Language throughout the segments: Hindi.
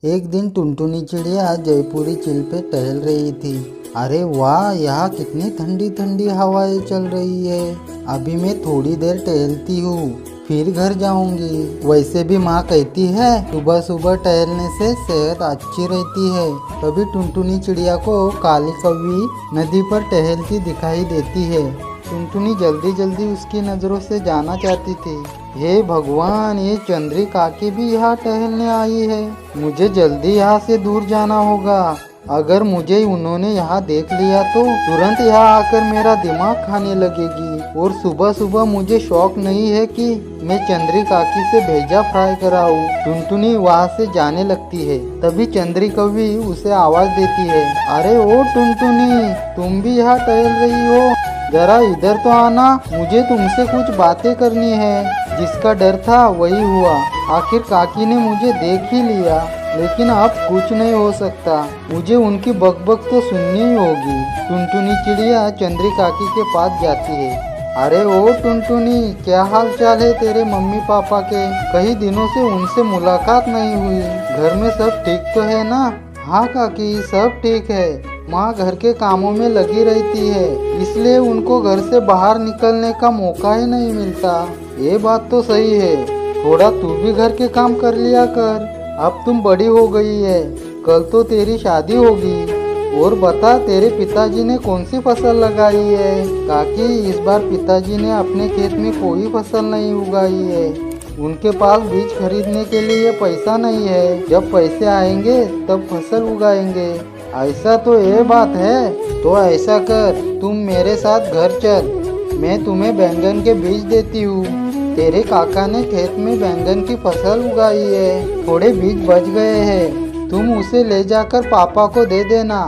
एक दिन टुनटुनी चिड़िया जयपुरी चिल पे टहल रही थी। अरे वाह, यहाँ कितनी ठंडी ठंडी हवाएं चल रही है। अभी मैं थोड़ी देर टहलती हूँ, फिर घर जाऊंगी। वैसे भी माँ कहती है सुबह सुबह टहलने से सेहत अच्छी रहती है। तभी टुनटुनी चिड़िया को काली कौवी नदी पर टहलती दिखाई देती है। टुनटुनी जल्दी जल्दी उसकी नज़रों से जाना चाहती थी। हे भगवान, ये चंद्री काकी भी यहाँ टहलने आई है। मुझे जल्दी यहाँ से दूर जाना होगा। अगर मुझे उन्होंने यहाँ देख लिया तो तुरंत यहाँ आकर मेरा दिमाग खाने लगेगी। और सुबह सुबह मुझे शौक नहीं है कि मैं चंद्री काकी से भेजा फ्राई कराऊं। टुनटुनी वहाँ से जाने लगती है। तभी चंद्री कौवी उसे आवाज देती है, अरे ओ टुनटुनी, तुम भी यहाँ टहल रही हो? जरा इधर तो आना, मुझे तुमसे कुछ बातें करनी है। जिसका डर था वही हुआ। आखिर काकी ने मुझे देख ही लिया, लेकिन अब कुछ नहीं हो सकता। मुझे उनकी बकबक तो सुननी ही होगी। टुनटुनी चिड़िया चंद्री काकी के पास जाती है। अरे ओ टुनटुनी, क्या हाल चाल है तेरे मम्मी पापा के? कई दिनों से उनसे मुलाकात नहीं हुई। घर में सब ठीक तो है ना? हाँ काकी, सब ठीक है। माँ घर के कामों में लगी रहती है, इसलिए उनको घर से बाहर निकलने का मौका ही नहीं मिलता। ये बात तो सही है। थोड़ा तू भी घर के काम कर लिया कर। अब तुम बड़ी हो गई है, कल तो तेरी शादी होगी। और बता, तेरे पिताजी ने कौन सी फसल लगाई है? काकी, इस बार पिताजी ने अपने खेत में कोई फसल नहीं उगाई है। उनके पास बीज खरीदने के लिए पैसा नहीं है। जब पैसे आएंगे तब फसल उगाएंगे। ऐसा तो ये बात है। तो ऐसा कर, तुम मेरे साथ घर चल, मैं तुम्हें बैंगन के बीज देती हूँ। तेरे काका ने खेत में बैंगन की फसल उगाई है, थोड़े बीज बच गए हैं, तुम उसे ले जाकर पापा को दे देना।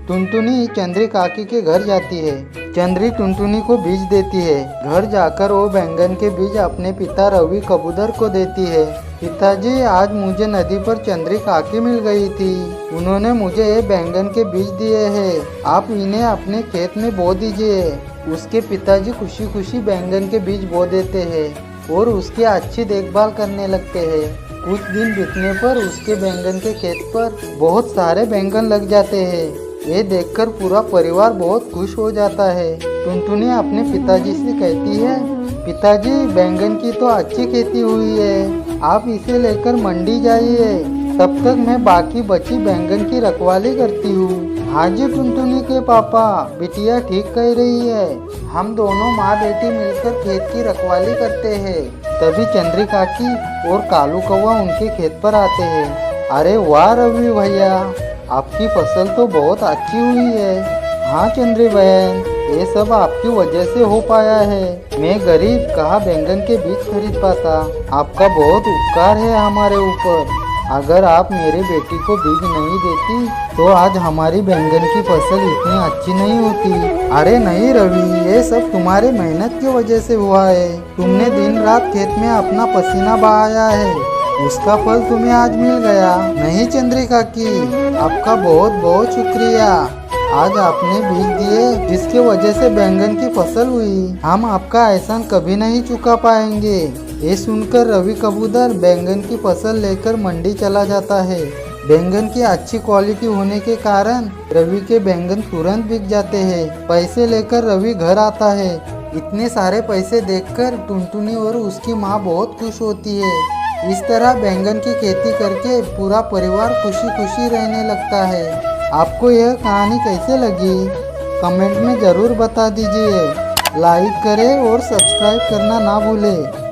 टुनटुनी चंद्री काकी के घर जाती है। चंद्री टुनटुनी को बीज देती है। घर जाकर वो बैंगन के बीज अपने पिता रवि कबूतर को देती है। पिताजी, आज मुझे नदी पर चंद्री काकी मिल गई थी। उन्होंने मुझे ये बैंगन के बीज दिए हैं, आप इन्हें अपने खेत में बो दीजिए। उसके पिताजी खुशी खुशी बैंगन के बीज बो देते हैं और उसकी अच्छी देखभाल करने लगते हैं। कुछ दिन बीतने पर उसके बैंगन के खेत पर बहुत सारे बैंगन लग जाते हैं। ये देखकर पूरा परिवार बहुत खुश हो जाता है। टुनटुनी अपने पिताजी से कहती है, पिताजी, बैंगन की तो अच्छी खेती हुई है, आप इसे लेकर मंडी जाइए। तब तक मैं बाकी बची बैंगन की रखवाली करती हूँ। हाँ जी टुनटुनी के पापा, बिटिया ठीक कह रही है। हम दोनों माँ बेटी मिलकर खेत की रखवाली करते हैं। तभी चंद्री काकी और कालू कौवा उनके खेत पर आते हैं। अरे वाह रवि भैया, आपकी फसल तो बहुत अच्छी हुई है। हाँ चंद्री बहन, ये सब आपकी वजह से हो पाया है। मैं गरीब कहाँ बैंगन के बीज खरीद पाता। आपका बहुत उपकार है हमारे ऊपर। अगर आप मेरे बेटी को बीज नहीं देती तो आज हमारी बैंगन की फसल इतनी अच्छी नहीं होती। अरे नहीं रवि, ये सब तुम्हारे मेहनत की वजह से हुआ है। तुमने दिन रात खेत में अपना पसीना बहाया है, उसका फल तुम्हें आज मिल गया। नहीं चंद्री काकी, आपका बहुत बहुत शुक्रिया। आज आपने बीज दिए जिसके वजह से बैंगन की फसल हुई। हम आपका एहसान कभी नहीं चुका पाएंगे। ये सुनकर रवि कबूतर बैंगन की फसल लेकर मंडी चला जाता है। बैंगन की अच्छी क्वालिटी होने के कारण रवि के बैंगन तुरंत बिक जाते हैं। पैसे लेकर रवि घर आता है। इतने सारे पैसे देखकर टुनटुनी और उसकी माँ बहुत खुश होती है। इस तरह बैंगन की खेती करके पूरा परिवार खुशी खुशी रहने लगता है। आपको यह कहानी कैसे लगी? कमेंट में ज़रूर बता दीजिए। लाइक करें और सब्सक्राइब करना ना भूलें।